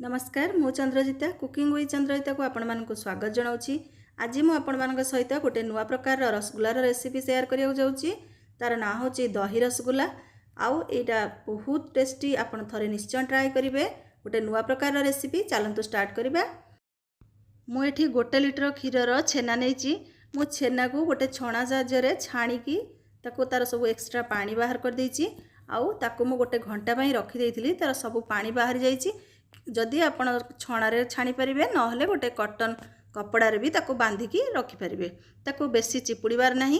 नमस्कार मु चंद्रजिता cooking with चंद्रजिता को आपण मानक स्वागत जनाऊँगी। आज मु आपण मानक सहित गोटे नुआ प्रकार रसगुल्लार रेसिपी शेयर करने जाऊँगी। तार ना हूँ दही रसगुल्ला। आउ एटा बहुत टेस्टी, आपण थरे निश्चय ट्राए करेंगे। गोटे नुआ प्रकार रेसिपी चलतु स्टार्ट करवा। मुझे गोटे लिटर क्षीर छेना नहीं, मु छेना को गोटे छणा साहाय्य छाणिकी ताको तार सब एक्स्ट्रा पानी बाहर कर देछि। आउ ताको मु गोटे घंटा पई रखी देइथिली, तार सब पानी बाहर जाइछि। जदि आपण छणारे छाणी परिबे नहले गोटे कॉटन कपड़ारे भी ताको बांधिकी रखि परिबे। ताको बेसी चिपुड़ीबार नाही।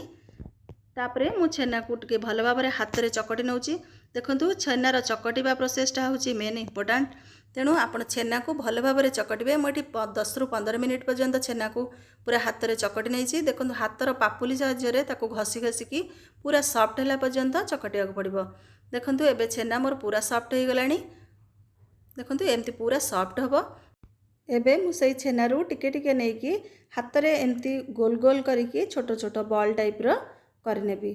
तापरे मु छेना को टिके भल भाबरे हाथ रे चकटी नउछि। देखंतु छेनार चकटिबा प्रोसेसटा होछि मेन इंपोर्टेंट। तेणु आपण छेना को भल भाबरे चकटिबे। मोटी 10 रु 15 मिनिट पर्यंत छेना को पूरा हाथ रे चकटी नैछि। देखंतु हाथर पापुली साहाय्य रे ताको घसी घसीकी पूरा सॉफ्ट होला पर्यंत चकटिया को पड़िबो। देखंतु एबे छेना मोर पूरा सॉफ्ट हो गलानी। देखंतु एमती पूरा सॉफ्ट हबो। एबे मु सेई छेनारू टिके टिके नेकी हाथ रे एमती गोल गोल करिकी छोट छोट बॉल टाइप रो करनेबी।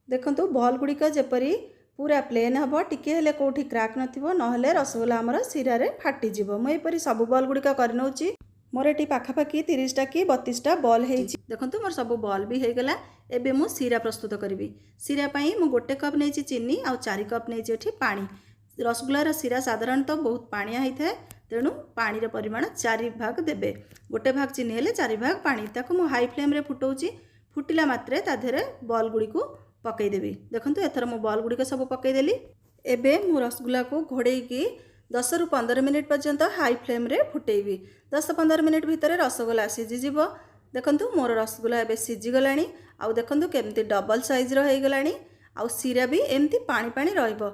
देखंतु बॉल गुड़िक जेपरी पूरा प्लेन हबो, टिके हेले कोठी क्रैक नथिबो, नहले रसगुल्ला हमर सिरा रे फाटी जिवो। मु एपरी सब बॉल गुड़िक कर नउची। मोर एटी पाखापाखी 30 टा कि 32 टा बॉल हेछि। देखंतु मोर सब बॉल भी हे गला। एबे मु सिरा प्रस्तुत करबी। सिरा पई मु गोटे कप नेछि चीनी आ 4 कप नेछि एठी पानी। रसगुल्लार सिरा साधारणतः बहुत पानिया होता है, तेणु पानी रे परिमाण 4 भाग देबे। गोटे भाग चीनी हेले 4 भाग पानी। ताको मु हाई फ्लेम रे फुटौची। फुटिला मात्रे ता देहरे बॉल गुड़ी को पकई देबी। देखंतु एथर मु बॉल गुड़ी को सब पकई देली। एबे मु रसगुल्ला को घोड़ेकी 10 रु 15 मिनिट पर्यंत हाई फ्लेम रे फुटेबी। 10-15 मिनिट भितर रसगुल्ला सिझी जिवो। देखंतु मोर रसगुल्ला एबे सिझी गलानी। आउ देखंतु केमती डबल साइज रो हे गलानी। आउ सिरा भी एमती पानी पानी रहइबो।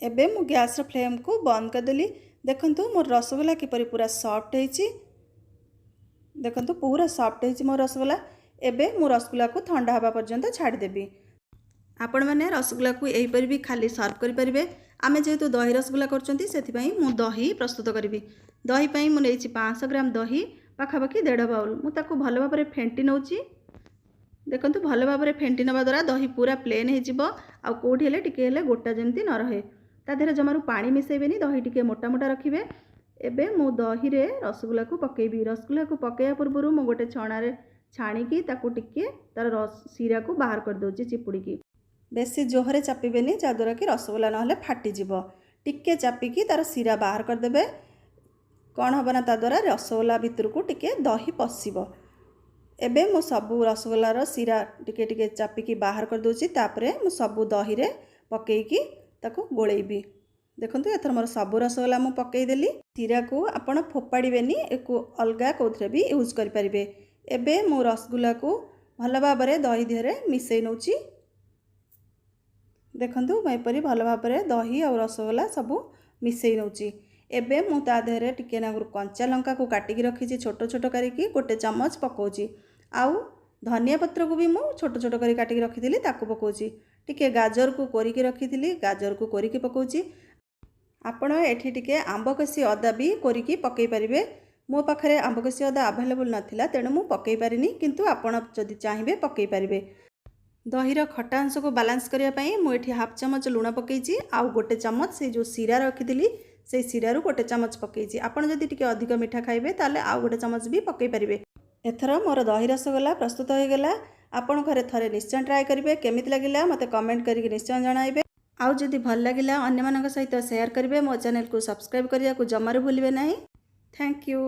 एबे मु गैस फ्लेम को बंद कर देली। देखंतु मोर रसगुल्ला किपरि पूरा सॉफ्ट हेछि। देखंतु पूरा सॉफ्ट हेछि मोर रसगुल्ला। एबे मु रसगुल्ला को ठंडा हवा पर्यंत छाड़ी देबी। आपण माने रसगुल्ला को एही परि भी खाली सर्व करि परिबे। आमे जेहेतु दही रसगुल्ला करचंती सेथि पई मु दही प्रस्तुत करिबी। दही पई मु नेछि 500 ग्राम दही, पाखापाखी 1.5 बाउल। मु ताको भल भाबरे फेंटी नउची। देखंतु भल भाबरे फेंटी नबा द्वारा दही पूरा प्लेन हे जिवो। आ कोठी हेले टिके हेले गोटा जेमती न रहे। ता देहरे जमारू पानी मिसेबेनी, दही टिके मोटा मोटा रखिबे। एबे मु दही रे रसगुल्ला को पकेबी। रसगुल्ला को पकेया पूर्व मु गोटे छणारे छाणीकी ताको टिके तार सिरा को बाहर कर दोची चिपुड़ीकी। बेसी जोहरे चापिबेनी जाद्वारा कि रसगुल्ला नहले फाटी जिवो। टिके चापिकी तार सिरा बाहर कर देबे। कौन हबना ता द्वारा रसगुल्ला भितर को टिके दही पसिबो। एबे मु सबु रसगुल्लार सिरा टिके टिके चापिकी बाहर कर दोची। तापरे मु सबु दही रे पकेईकी ताको गोलेबी। देखंतु एथर मोर सबु रसगुल्ला मु पकई देली। सिरा को आपण फोपाड़ीबेनी, एको अलगा कोथरे भी यूज करि परिबे। एबे मु रसगुल्ला को भल भाबरे दही देहरे मिसई नउची। देखंतु मैं परी भल भाबरे दही और रसगुल्ला सबु मिसई नउची। एबे मु ता देहरे टिके नागुर कंचा लंका को काटिकी रखीची छोट छोट करिकी गोटे चम्मच पकोची। आउ धनिया पत्र को भी मु छोट छोट करी काटिकी रखीथिली ताको पकोची। टिके गाजर को कोरिकी रखीथिली, गाजर को कोरिकी पकोची। आपण एठी टिके आंब कसी अदा भी कोरिकी पकई परिबे। मो पाखरे आंब कसी अदा अवेलेबल नथिला, तेणु मु पकई पारिनी, किंतु आपण जदि चाहिबे पकई पारिबे। दहीर खटा अंश को बालांस करिया पई मु एठी हाफ चम्मच लूण पकईची। आउ गोटे चम्मच से जो सिरा रखीथिली से सिरा रु गोटे चम्मच पकईची। आपण जदि टिके अधिक मिठा खाइबे ताले आउ गोटे चम्मच भी पकई पारिबे। एथर मोर दही रसगुल्ला प्रस्तुत हो गला। आपण घरे थरे निश्चय ट्राए करिवे। केमिति लागिला मते कमेंट करिके निश्चय जणाइबे। आउ जदि भल लागिला अन्य मानक सहित शेयर करिवे। मो चैनल को सब्सक्राइब करिया को जमारू भूलिबे नाही। Thank you.